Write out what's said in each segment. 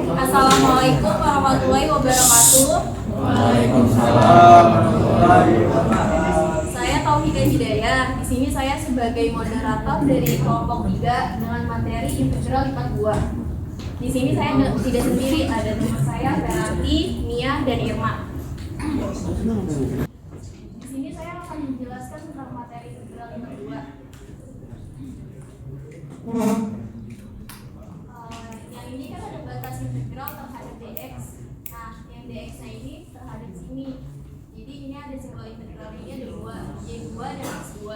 Assalamualaikum warahmatullahi wabarakatuh. Waalaikumsalam warahmatullahi wabarakatuh. Saya Taufika Hidayah. Di sini saya sebagai moderator dari kelompok 3 dengan materi integral IPA 2. Di sini saya tidak sendiri, ada teman saya Feranti, Mia, dan Irma. Di sini saya akan menjelaskan tentang materi integral IPA 2. Yang ini kan ada batas integral terhadap dx. Nah, yang dx-nya ini terhadap sini. Jadi ini ada simbol integral, ini ada dua, y2 dan x2.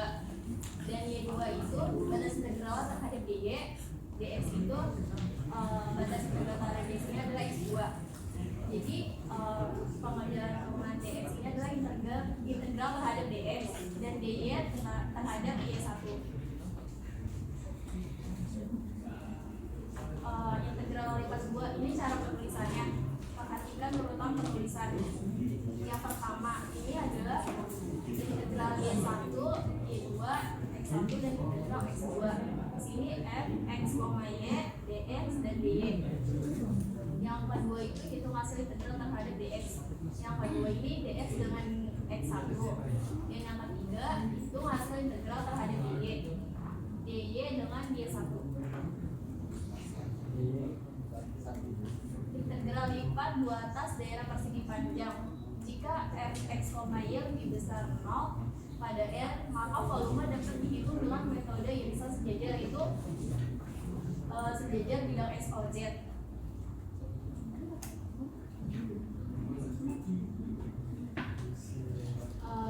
Dan y2 itu batas integral terhadap dy, dx itu batas integral terhadap dx-nya adalah x2. Jadi pengajaran rumah dx ini adalah integral terhadap dx dan dy terhadap y1. Integral IPA 2 ini cara penulisannya. Perhatikan urutan penulisan. Yang pertama ini adalah integral y1, y2, x1 dan integral x2. Di sini f, x, y, dx dan dy. Yang kedua itu hitung hasil integral terhadap dx. Yang kedua ini dx dengan x1. Dan yang ketiga hitung hasil integral terhadap dy. dy dengan y1. Integral IPA 2 atas daerah persegi panjang. Jika f(x, y) lebih besar 0 pada r, maka volume dapat dihitung dengan metode yang bisa sejajar, yaitu sejajar bidang x, y, z.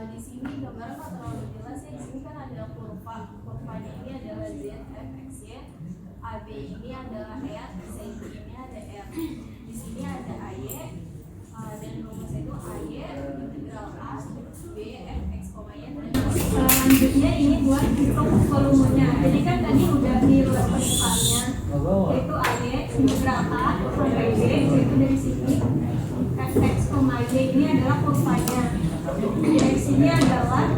Di sini gambaran nggak terlalu jelas ya. Di sini kan ada kurva. Kurvanya ini adalah z, f, x, y. AB ini adalah R, CB ini ada R. Di sini ada AY dan rumusnya itu AY integral A B f x, y dan selanjutnya ini buat hitung volumenya. Jadi kan tadi udah di luar permukaannya, yaitu AY integral A sampai B, yaitu dari sini f x, y ini adalah kurvanya. Dari sini adalah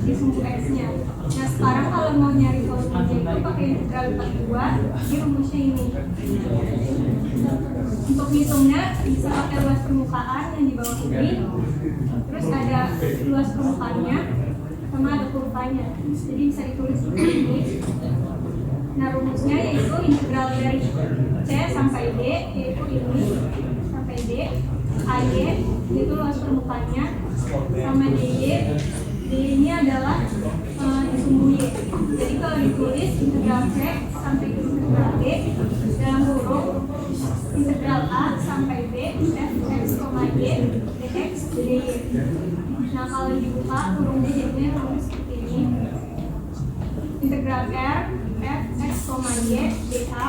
sumbu x-nya. Nah sekarang kalau mau nyari volumenya itu pakai integral IPA 2, ini rumusnya ini. Untuk hitungnya bisa pakai luas permukaan yang di bawah ini, terus ada luas permukaannya sama ada kurvanya, jadi bisa ditulis ini. Nah rumusnya yaitu integral dari c sampai d, yaitu ini sampai d, ay yaitu luas permukaannya, sama dy. D ini adalah disumbu y. Jadi kalau ditulis integral c sampai integral d dalam kurung integral a sampai b f x, y dx dy. Nah kalau dibuka kurungnya jadinya rumus seperti ini. Integral r f x, y dA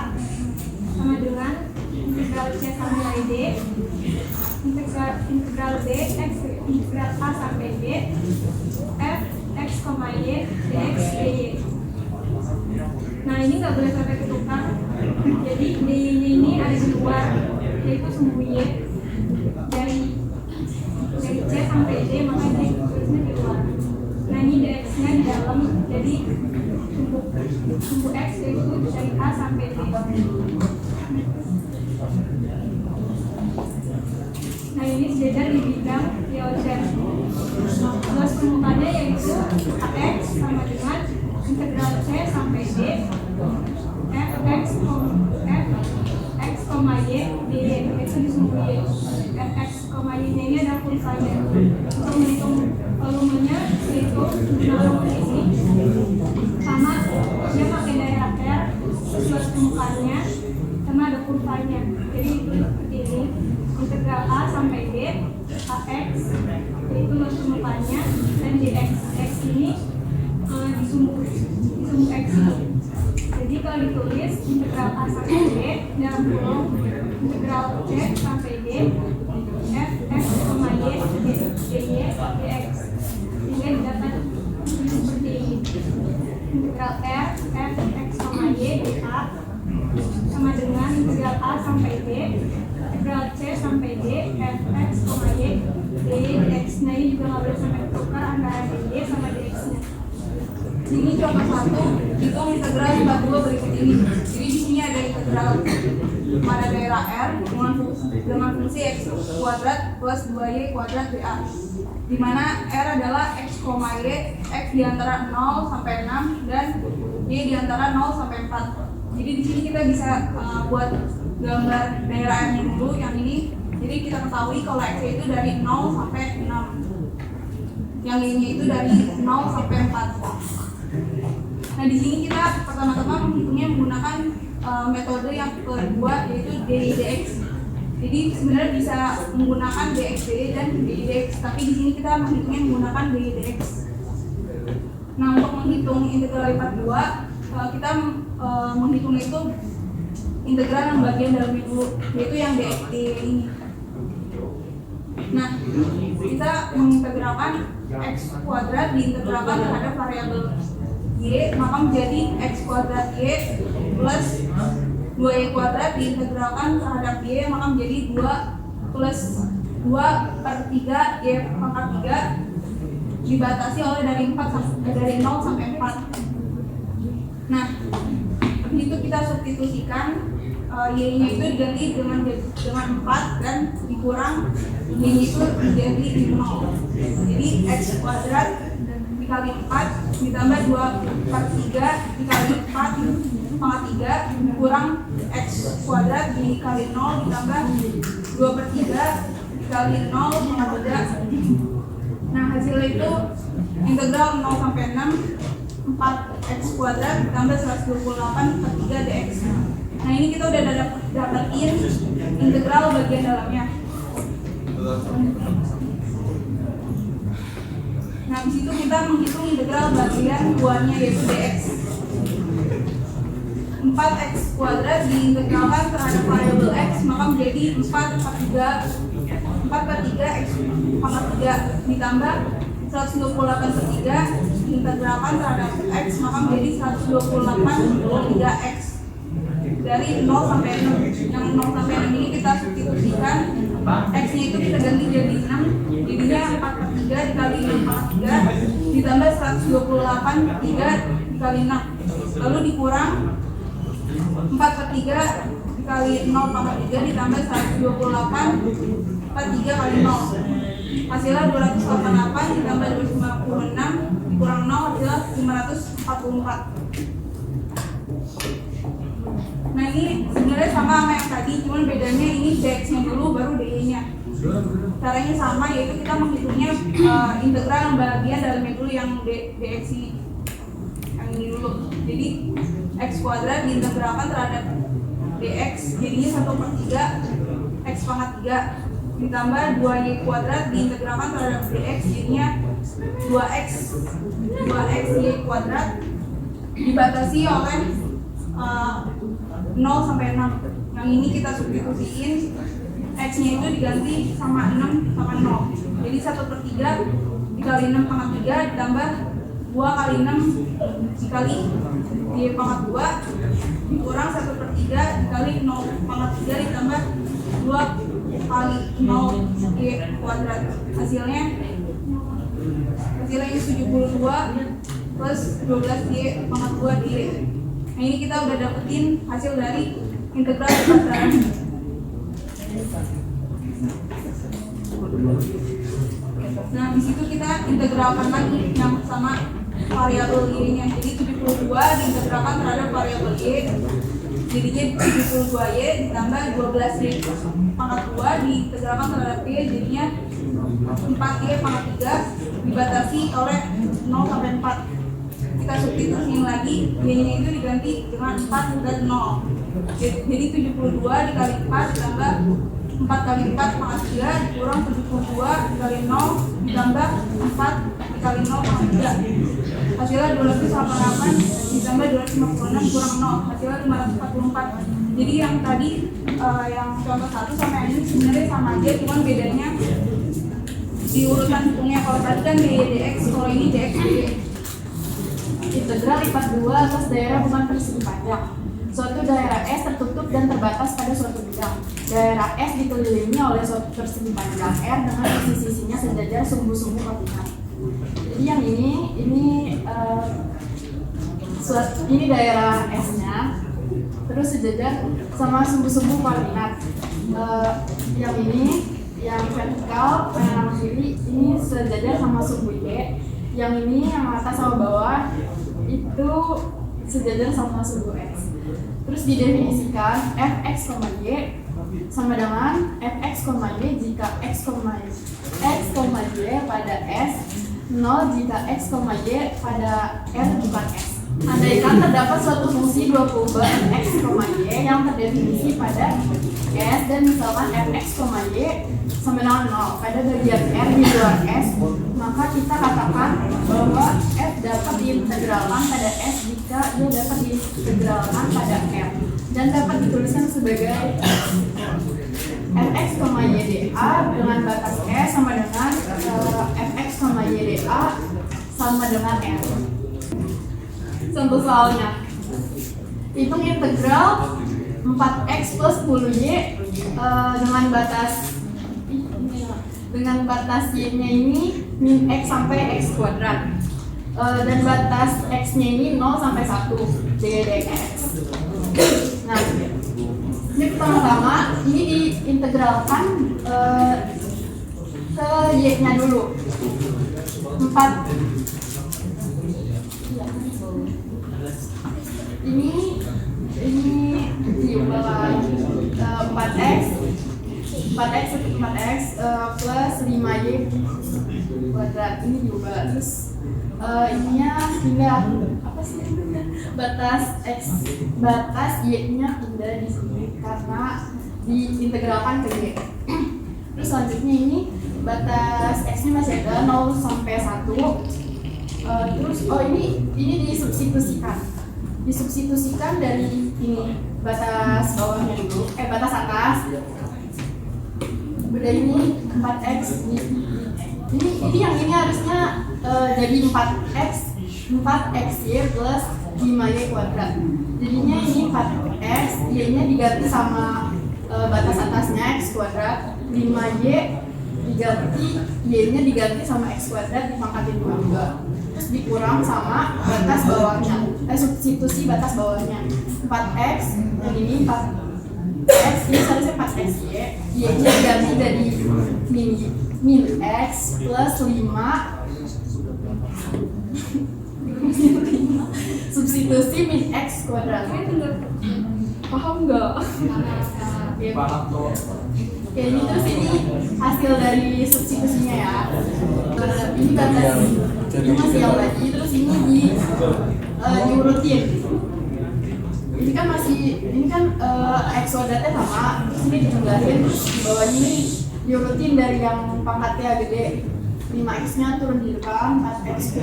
sama dengan integral c sampai d, integral b x, integral a sampai d f x, y dx dy. Nah ini nggak boleh sampai ketukar. Jadi dy ini ada di luar, yaitu sumbu y dari c sampai d, maka d tulisnya di luar. Nah ini dx nya di dalam, jadi sumbu x yaitu dari a sampai d. Nah ini sejajar di bidang y, z. Luas permukaannya yaitu ax sama dengan integral c sampai d f x, y dy, itu disumbu y. F x, y ini adalah kurvanya. Untuk menghitung volumenya yaitu rumus ini, sama dia pakai daerah R, luas permukaannya sama ada kurvanya. Jadi itu seperti ini, integral a sampai d ax yaitu luas permukaannya dan dx. X ini disumbu x ini. Jadi kalau ditulis integral a sampai d dalam kurung integral c sampai d f x, y dy dx, sehingga didapat seperti ini. Integral r f x, y dA sama dengan integral a sampai d, integral c sampai d f x, y dy dx. Nah ini juga nggak boleh sampai tukar antara dy sama dx-nya. Ini contoh 1, hitung integral IPA 2 berikut ini. Jadi di sini ada integral pada daerah R dengan fungsi x kuadrat plus 2y kuadrat dA, di mana R adalah x, y, x di antara 0 sampai 6 dan y di antara 0 sampai 4. Jadi di sini kita bisa buat gambar daerah R dulu yang ini. Jadi kita ketahui kalau x itu dari 0 sampai 6, yang ini itu dari 0 sampai 4. Nah di sini kita pertama-tama menghitungnya menggunakan metode yang kedua, yaitu DI dx. Jadi sebenarnya bisa menggunakan dx dan DI dx, tapi di sini kita menghitungnya menggunakan DI dx. Nah untuk menghitung integral lipat 2, kita menghitung itu integral yang bagian dalamnya dulu, yaitu yang dx ini. Nah kita mengintegralkan x kuadrat diintegralkan terhadap variabel y, maka menjadi x kuadrat y plus 2y kuadrat diintegralkan terhadap y, maka menjadi 2 plus 2 per 3 y pangkat 3 dibatasi oleh dari 0 sampai 4. Nah begitu kita substitusikan, y-nya itu diganti dengan 4 dan dikurang y-nya itu menjadi 0. Jadi x kuadrat dikali 4 ditambah 2 per 3 dikali 4 pangkat 3 dikurang x kuadrat dikali 0 ditambah 2 per 3 dikali 0 pangkat 3. Nah hasilnya itu integral 0 sampai 6 4x kuadrat ditambah 128 per 3 dx. Nah ini kita udah dapetin integral bagian dalamnya. Nah di situ kita menghitung integral bagian luarnya, yaitu dx. 4x kuadrat diintegralkan terhadap variabel x, maka menjadi 4 per 3 x pangkat 3 ditambah 128 per 3 diintegralkan terhadap x, maka menjadi 128 per 3x dari 0 sampai 6. Yang 0 sampai 6 ini kita substitusikan, x-nya itu kita ganti jadi 6, jadinya 4 per 3 dikali 6 per 3 ditambah 128 per 3 dikali 6, lalu dikurang 4 per 3 dikali 0 pangkat 3 ditambah 128 per 3 kali 0. Hasilnya 288 ditambah 256 dikurang 0 adalah 544. Nah ini sebenarnya sama yang tadi, cuman bedanya ini dx-nya dulu baru dy-nya. Caranya sama, yaitu kita menghitungnya integral yang bagian dalamnya dulu, yang dx ini, yang ini dulu. Jadi x kuadrat diintegralkan terhadap dx jadinya 1 per 3 x pangkat 3 ditambah 2y kuadrat diintegralkan terhadap dx jadinya 2x y kuadrat dibatasi oleh 0 sampai 6. Yang ini kita substitusiin, x-nya itu diganti sama 6 sama 0. Jadi 1 per 3 dikali 6 pangkat 3 ditambah 2 kali 6 dikali y pangkat 2 dikurang 1 per 3 dikali 0 pangkat 3 ditambah 2 kali 0 y kuadrat. Hasilnya ini 72 plus 12y pangkat 2 dy. Nah ini kita udah dapetin hasil dari integral lipat dalam. Nah di situ kita integralkan lagi yang sama variabel y-nya. Jadi 72 diintegralkan terhadap variabel y, jadinya 72y ditambah 12y pangkat 2 diintegralkan terhadap y, jadinya 4y pangkat 3 dibatasi oleh 0 sampai 4. Kita substitusiin lagi, y-nya itu diganti dengan 4 dan 0. Jadi 72 dikali 4 ditambah 4 kali 4 pangkat 3 dikurang 72 dikali 0 ditambah 4 dikali 0 pangkat 3. Hasilnya 288 ditambah 256 kurang 0, hasilnya 544. Jadi yang tadi yang contoh 1 sama yang ini sebenarnya sama aja, cuman bedanya di urutan hitungnya. Kalau tadi kan dy dx, kalau ini dx dy. Integral lipat 2 atas daerah bukan persegi panjang. Suatu daerah S tertutup dan terbatas pada suatu bidang. Daerah S dikelilingi oleh suatu persegi panjang R dengan sisi-sisinya sejajar sumbu-sumbu koordinat. Jadi yang ini daerah S-nya terus sejajar sama sumbu-sumbu koordinat. Yang ini yang vertikal kanan kiri ini sejajar sama sumbu Y. Yang ini yang atas sama bawah itu sejajar sama sumbu X. Terus didefinisikan fx, y sama dengan fx, y jika x, y pada S, 0 jika x, y pada R bukan S. Andaikan terdapat suatu fungsi 2 kubah fx, y yang terdefinisi pada S dan misalkan fx, y sama dengan 0 pada bagian R di luar S, maka kita katakan bahwa f dapat diintegralkan pada S jika ia dapat diintegralkan pada R dan dapat dituliskan sebagai fx, y dA dengan batas S sama dengan fx, y dA sama dengan R. Contoh soalnya, hitung integral 4x plus 10y dengan batas y-nya ini min x sampai x kuadrat dan batas x-nya ini 0 sampai 1 dx. Nah, ini pertama-tama ini diintegralkan ke y-nya dulu 4. Ini diubah 4x plus 5y kuadrat ini diubah, terus ininya pindah apa sih batas y-nya pindah di sini karena diintegralkan ke y. Terus selanjutnya ini batas x-nya masih ada 0 sampai 1. Terus ini disubstitusikan dari ini batas bawahnya dulu, batas atas. Beda ini 4x ini yang ini harusnya jadi 4xy plus 5y kuadrat. Jadinya ini 4x, y-nya diganti sama batas atasnya x kuadrat, 5y diganti, y-nya diganti sama x kuadrat dipangkatin 2. Terus dikurang sama batas bawahnya, substitusi batas bawahnya 4x, yang ini 4x, ini seharusnya 4x y-nya diganti dari min x plus 5 substitusi min x kuadrat. Paham nggak? Paham tuh. Oke, ini terus ini hasil dari substitusinya ya. Ini batas ini masih yang lagi, terus ini diurutin. Ini kan x kuadratnya sama, terus ini dijumlahin, terus di bawahnya ini diurutin dari yang pangkatnya gede. 5x-nya turun di depan, 4x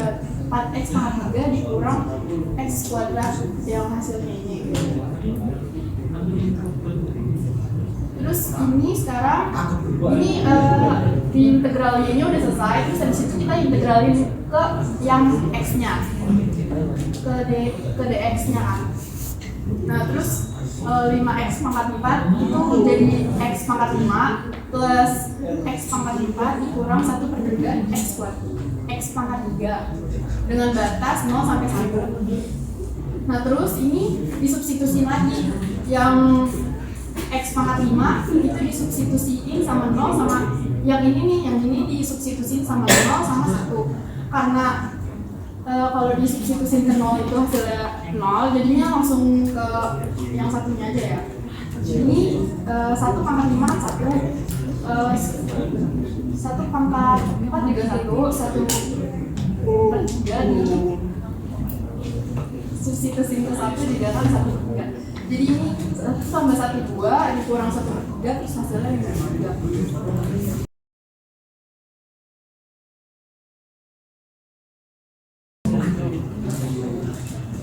pangkat 3 dikurang x kuadrat yang hasilnya ini. Terus ini sekarang ini di integral y-nya udah selesai, terus habis itu kita integralin ke yang x-nya, ke dx-nya kan. Nah terus 5x pangkat 4 itu jadi x pangkat 5 plus x pangkat 4 dikurang 1/3 x pangkat 3 dengan batas 0 sampai 1. Nah terus ini disubstitusi lagi, yang x pangkat 5 itu disubstitusiin sama 0 sama yang ini disubstitusiin sama 0 sama 1. Karena kalau disubstitusiin ke 0 itu hasilnya 0, jadinya langsung ke yang satunya aja ya. Ini 1 pangkat 5 kan 1, 1 pangkat 4 juga 1 3 di substitusiin ke 1 didatan 1/3. Jadi ini 1 tambah 1 2 dikurang 1/3 terus hasilnya 5/3.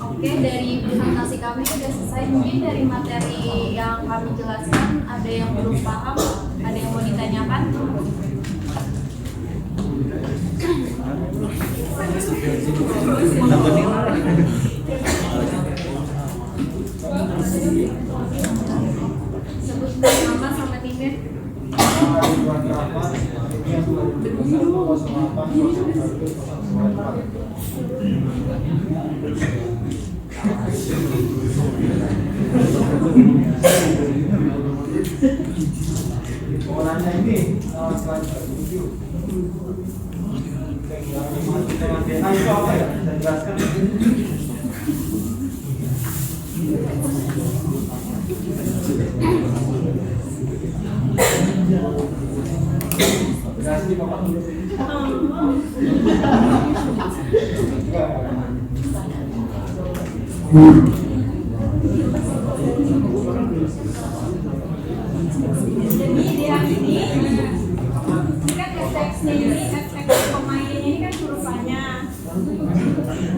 Oke, dari presentasi kami sudah selesai. Mungkin dari materi yang kami jelaskan ada yang belum paham, ada yang mau ditanyakan? Sebut nama sama timnya. Mau nanya ini selain video. Dengan DNA itu apa ya? Bisa jelaskan? Kasih Bapak dulu. Jadi dia ini kan teksnya ini teks komanya ini kan hurufnya.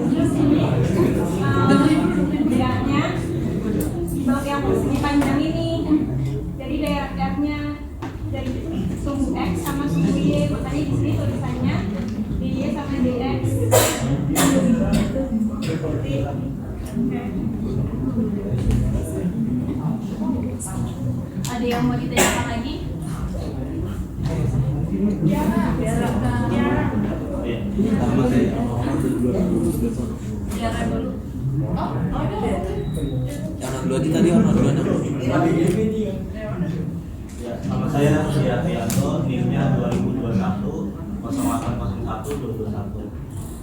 Terus ini daerahnya yang persegi panjang ini. Jadi daerah-daerahnya dari sumbu X sama sumbu Y, makanya di sini tulisannya DY sama DX. Ada yang mau ditanyakan lagi? Tiara dulu. Yang dua tadi orang dua Ya, nama saya Rianto, NIM-nya 2021 0801 221.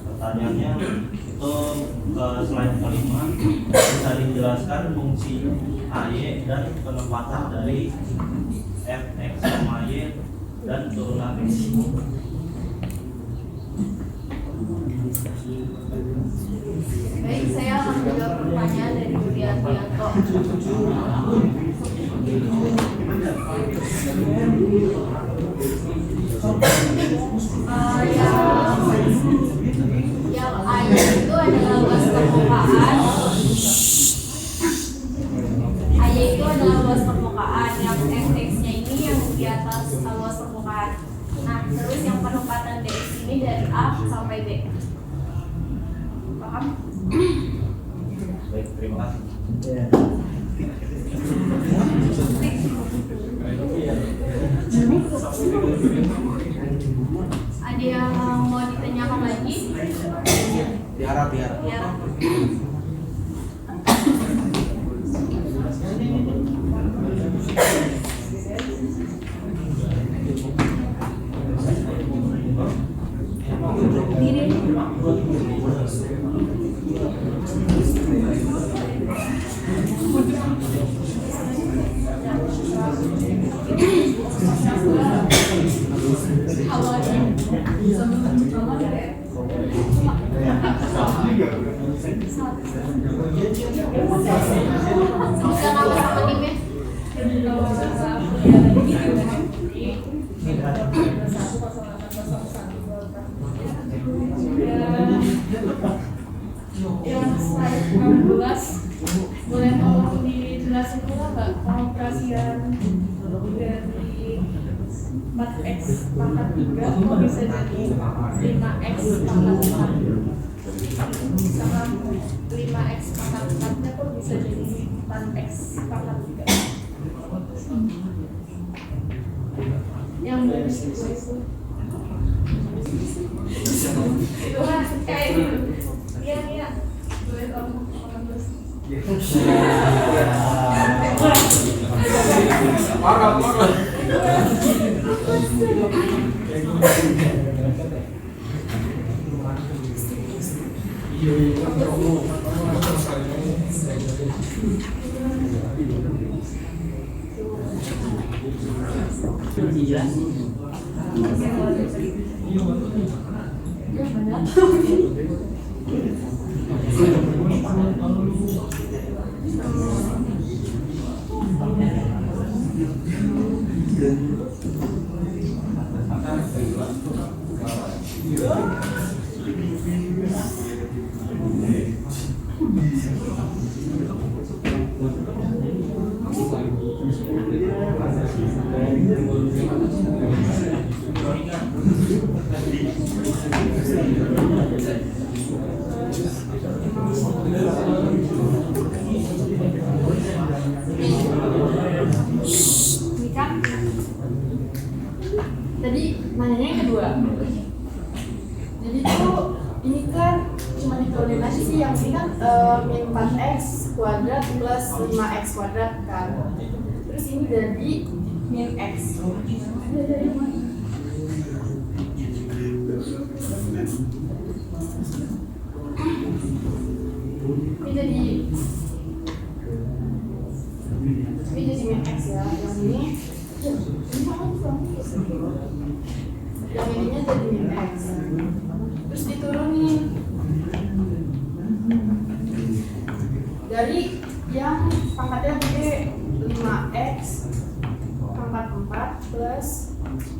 Pertanyaannya itu selain kalimat bisa dijelaskan fungsi AY dan penempatan dari fx sama y dan turunan x. Baik, saya akan menjawab pertanyaan dari Rianto. Yang A itu adalah luas permukaan. A itu adalah luas permukaan. Yang fx-nya ini yang di atas luas permukaan. Nah, terus yang penempatan dx ini dari A sampai B. Paham? Baik, terima kasih. Ada yang mau ditanyakan lagi? Tiara. Ya. Bisa nama sama timnya? Yang slide 16 boleh tolong dijelasin pula nggak pengoperasian dari 4x pangkat 3 kok bisa jadi 5x pangkat 4 sama 5x pangkat 4 nya kok bisa jadi 4x pangkat 3 yang dari situ wah kayak gitu. Iya boleh tolong terus. Parah. Tadi nanyanya yang kedua. Jadi tuh ini kan cuma dikoordinasi sih, yang ini kan min 4x kuadrat plus 5x kuadrat kan. Terus ini jadi min X. Ini jadi min X ya. Yang ini yang ininya jadi min X. Terus diturunin dari yang pangkatnya gede 5x pangkat 4 plus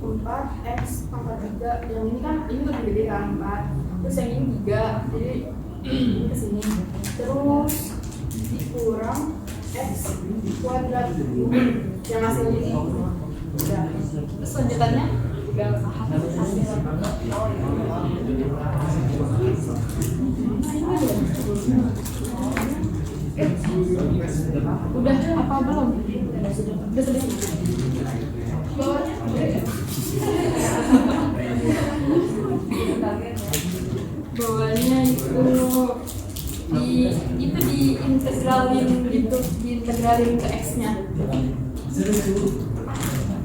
4x pangkat 3. Yang ini kan ini lebih gede kan 4, terus yang ini 3, jadi ini kesini, terus dikurang x kuadrat yang hasilnya ini udah. Terus lanjutannya tinggal udah apa belum? Udah sudah. Bawahnya itu diintegralin gitu, diintegralin ke x-nya.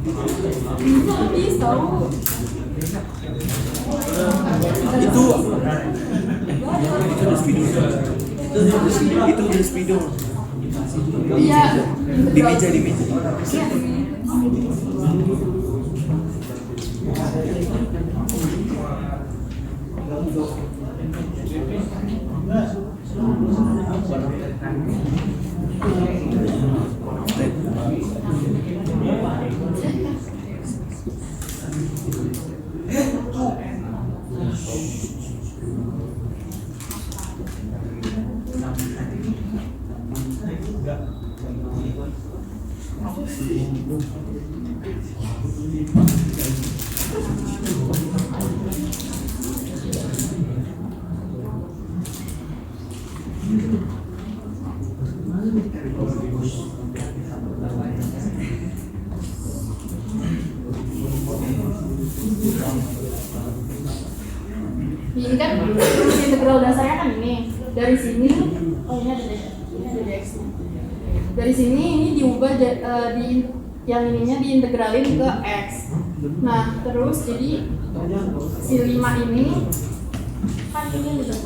Ini habis tahu. Itu udah speedo. Itu udah speedo. Iya. Di meja. Iya. Ini kan integral dasarnya kan ini. Dari sini, oh ini ada x. Dari sini ini diubah yang ininya diintegralin ke x. Nah, terus jadi si 5 ini kan ini udah 5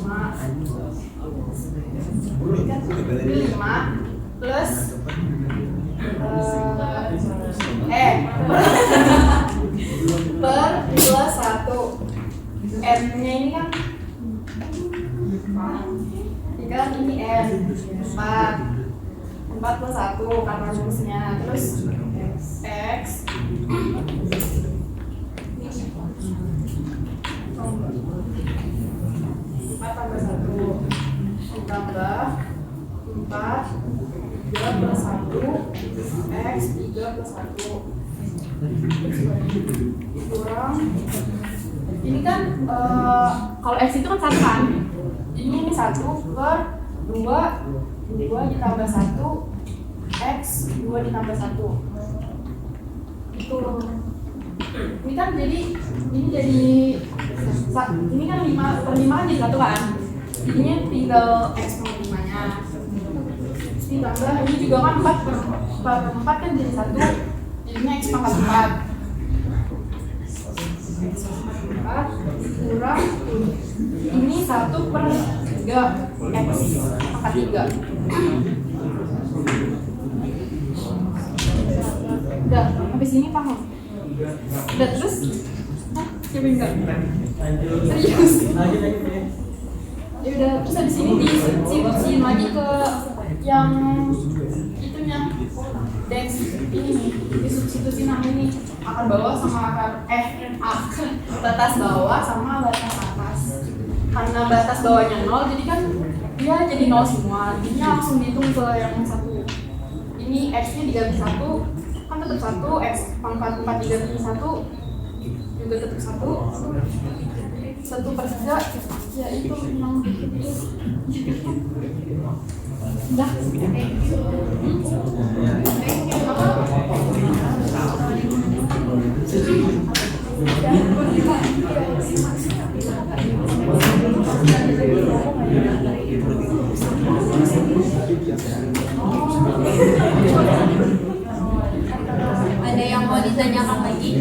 plus per plus 1. N-nya ini kan ini N 4 plus 1 karena rumusnya, terus X 4 tambah 1 ditambah 4 3 plus 1 X 3 plus 1 kurang. Ini kan kalau X itu kan 1 kan, ini 1 per 2 ditambah 1 X 2 ditambah 1 itu. Ini kan jadi ini kan 5 per 5 kan jadi 1 kan, jadinya tinggal X per 5 nya ditambah ini juga kan 4 per 4 kan jadi 1, jadinya X pangkat 4 kurang ini 1 per 3 X pangkat 3. Udah, habis ini paham? Udah, terus? Coba enggak? Serius? Ya udah, terus habis ini disubstitusiin lagi ke yang itunya Dex ini, disubstitusi nama ini akar bawah sama akar batas bawah sama batas atas. Karena batas bawahnya 0, jadi kan dia jadi 0 semua, jadinya langsung dihitung ke yang 1. Ini X nya diganti 1 kan tetap 1, X pangkat 4 diganti 1 juga tetap 1 per 3 ya itu memang itu. Udah. Ada yang mau ditanyakan lagi?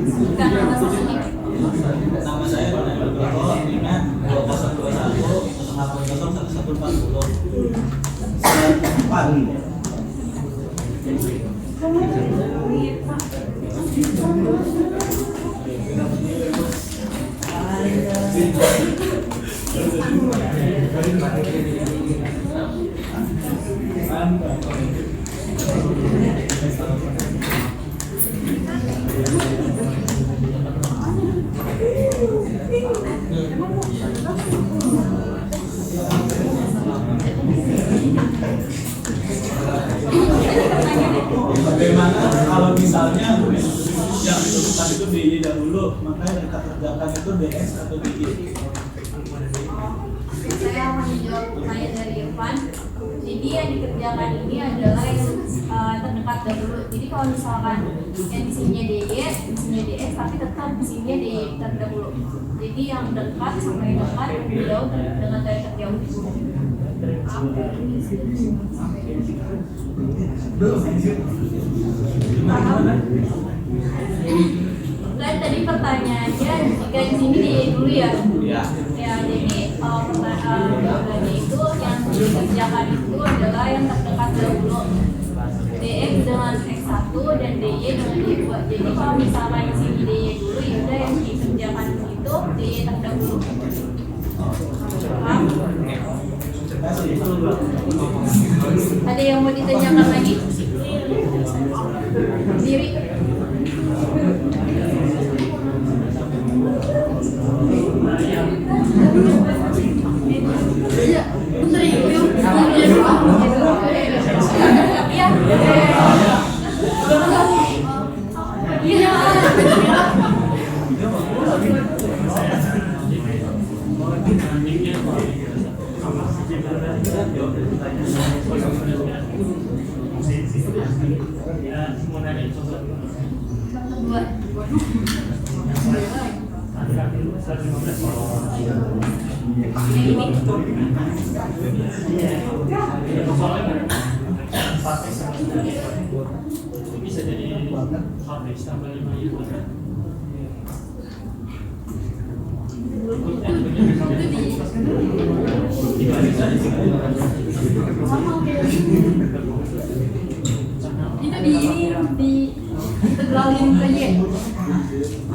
Bukan nama sesuatu. Nama saya Ronald Nugroho, NIM-nya 2021 080 1140. Bagaimana kalau misalnya yang ditentukan itu DY dahulu, makanya kita kerjakan itu DX atau DY? Saya akan menjawab pertanyaan dari Irfan. Jadi yang dikerjakan ini adalah yang terdekat dahulu. Jadi kalau misalkan yang di sininya DY, di sininya DX, tapi tetap di sininya DY terdahulu. Jadi yang dekat sama yang dekat, yang jauh dengan dari terjauh. Dan tadi pertanyaannya jika di sini DY dulu ya. Ya. Ya, jadi pertanyaannya itu yang dikerjakan itu adalah yang terdekat dahulu. DX dengan X1 dan DY dengan Y2. Jadi kalau misalnya di sini DY dulu, ya udah yang dikerjakan itu DY terdahulu. Paham? Ada yang mau ditanyakan lagi? Diri. Bisa jadi hard disk tambah 5 gitu kan? Itu di integralin ke Y.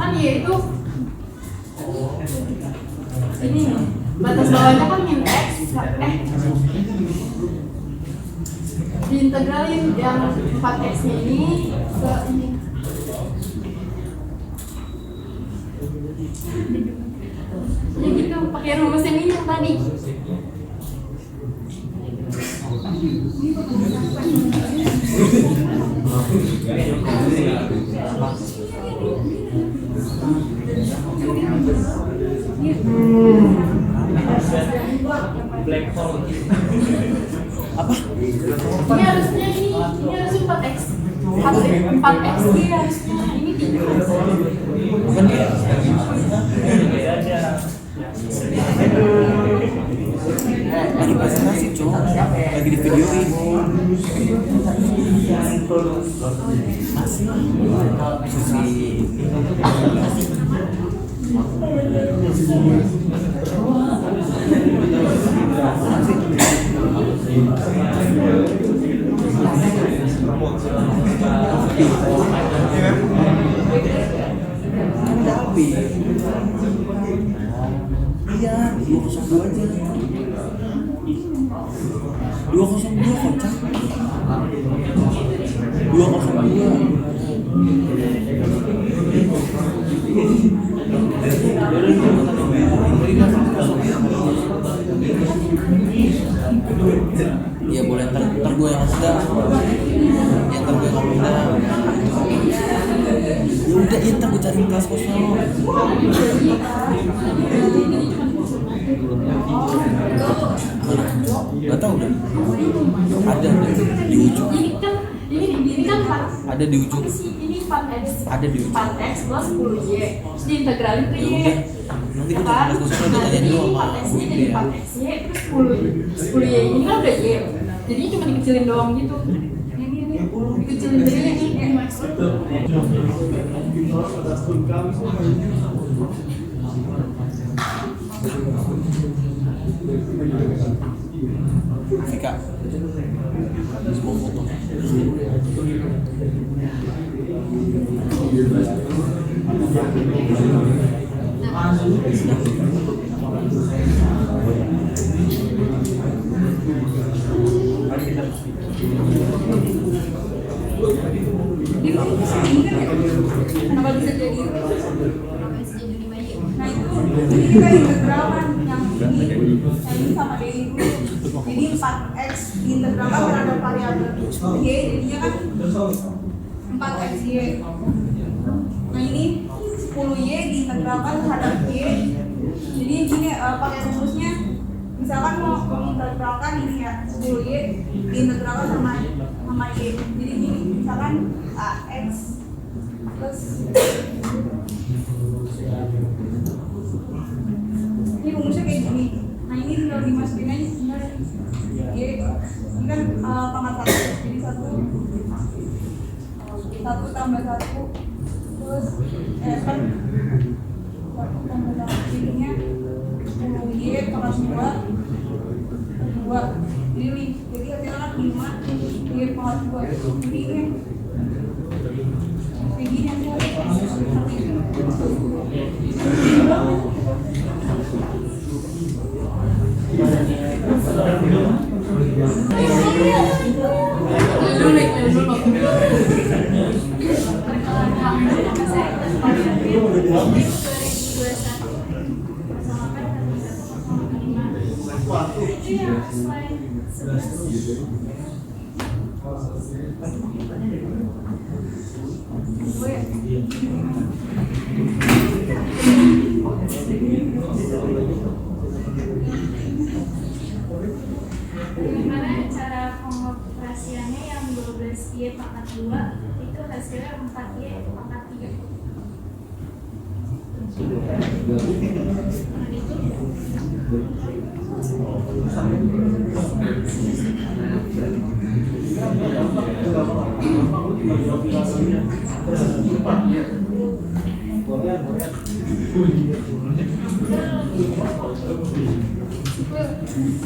Kan Y itu ini batas bawahnya kan min X, diintegralin yang 4X nya ini ke ini. Ya gitu, pakai rumus yang ini yang tadi. Black hole. Apa? Ini harusnya ini harusnya 4X. 4X ini harusnya ini 3. Bukan dia. Lagi presentasi cowok, lagi di videoin. Iya, 202 aja. 202 kocak. 202. Iya boleh, ntar gue yang ngasih dah. Ya ntar gue yang ngomong dah. Ya udah, ya ntar gue cariin kelas kosong. Gak tau dah. Ada di ujung. Ini kan 4. Ada di ujung. Ini 4X. Ada di ujung. 4X plus 10Y. Terus diintegralin ke Ya Y. udah. Nanti gue cari kelas kosong udah tanyain dulu sama 4X-nya gue jadi ya. 4X-nya terus 10Y ini kan udah Y. Jadi cuma dikecilin doang gitu. Ini. Dikecilin deh ya. Eka semua foto Ini kan ya. Kenapa bisa jadi? Kenapa bisa jadi 5Y? Nah itu ini kita integralkan yang ini sama daily dulu. Jadi 4x diintegralkan terhadap variabel y, jadinya kan 4xy. Nah ini 10y diintegralkan terhadap y. Jadi gini pakai rumusnya, misalkan mau mengintegralkan ini ya 10y diintegralkan sama y. Jadi gini, misalkan x plus ini rumusnya kayak gini. Nah ini tinggal dimasukin aja sebenarnya. Y ini kan pangkat 1, jadi 1 tambah 1 terus kan 1 tambah 1 jadinya 10y pangkat 2 ini jadi hasilnya kan 5 y pangkat 2. Jadi ini kayak gini hasilnya. Bagaimana cara pengoperasiannya yang 12y pangkat 2 itu hasilnya 4y pangkat 3.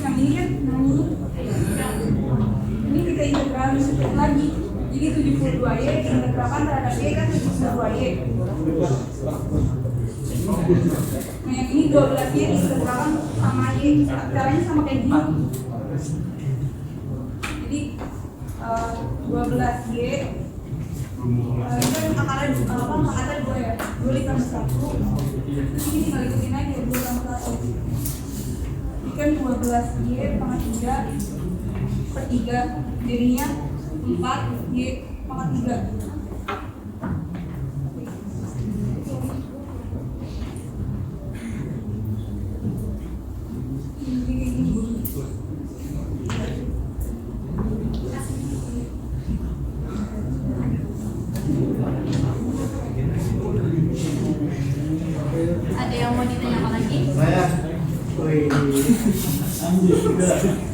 Yang ini kan ini kita integralin lagi, jadi 72y diintegralkan terhadap y kan 72y. Nah yang ini 12y diintegralkan sama y, caranya sama kayak gini. Jadi 12y itu kan akarnya 2 ya, 2 ditambah 1 terus ini tinggal ikutin aja 2 tambah 1 ini kan 12y pangkat 3 per 3 jadinya 4y pangkat 3. Ada yang mau ditanyakan lagi? Saya,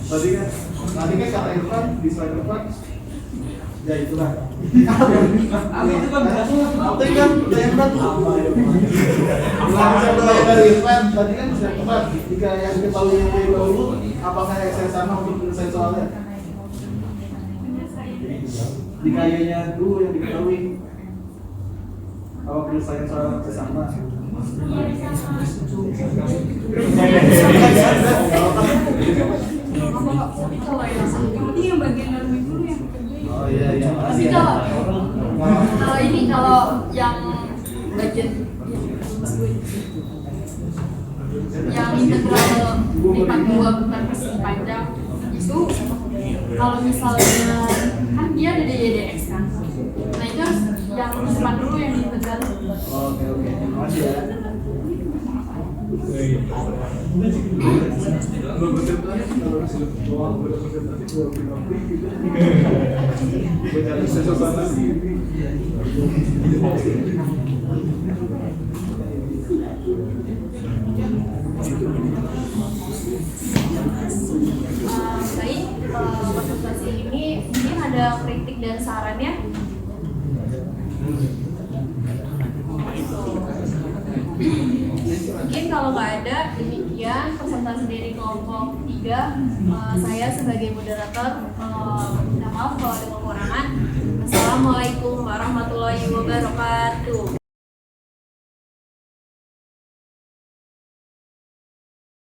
tadi kan kata Irfan di slide depan, ya itulah. Itu kan tadi kan saya berat. Saya dari Irfan tadi kan slide depan. Jika yang diketahui yang lebih dahulu, apakah saya sama untuk menyelesaikan soalnya? Di kayanya dulu yang diketahui. Apa penyelesaian soal sama? Yang penting yang bagian dalam dulu yang Oh iya iya. Tapi kalau ini kalau yang bagian yang integral lipat 2 bukan persegi panjang itu kalau misalnya kan dia ada dx kan, nah itu harus yang depan dulu yang diintegral. Oke. Makasih ya. Baik, konsultasi ini mungkin ada ada kritik dan sarannya? Mungkin kalau nggak ada, demikian presentasi dari kelompok 3. Saya sebagai moderator minta maaf kalau ada kekurangan. Assalamualaikum warahmatullahi wabarakatuh.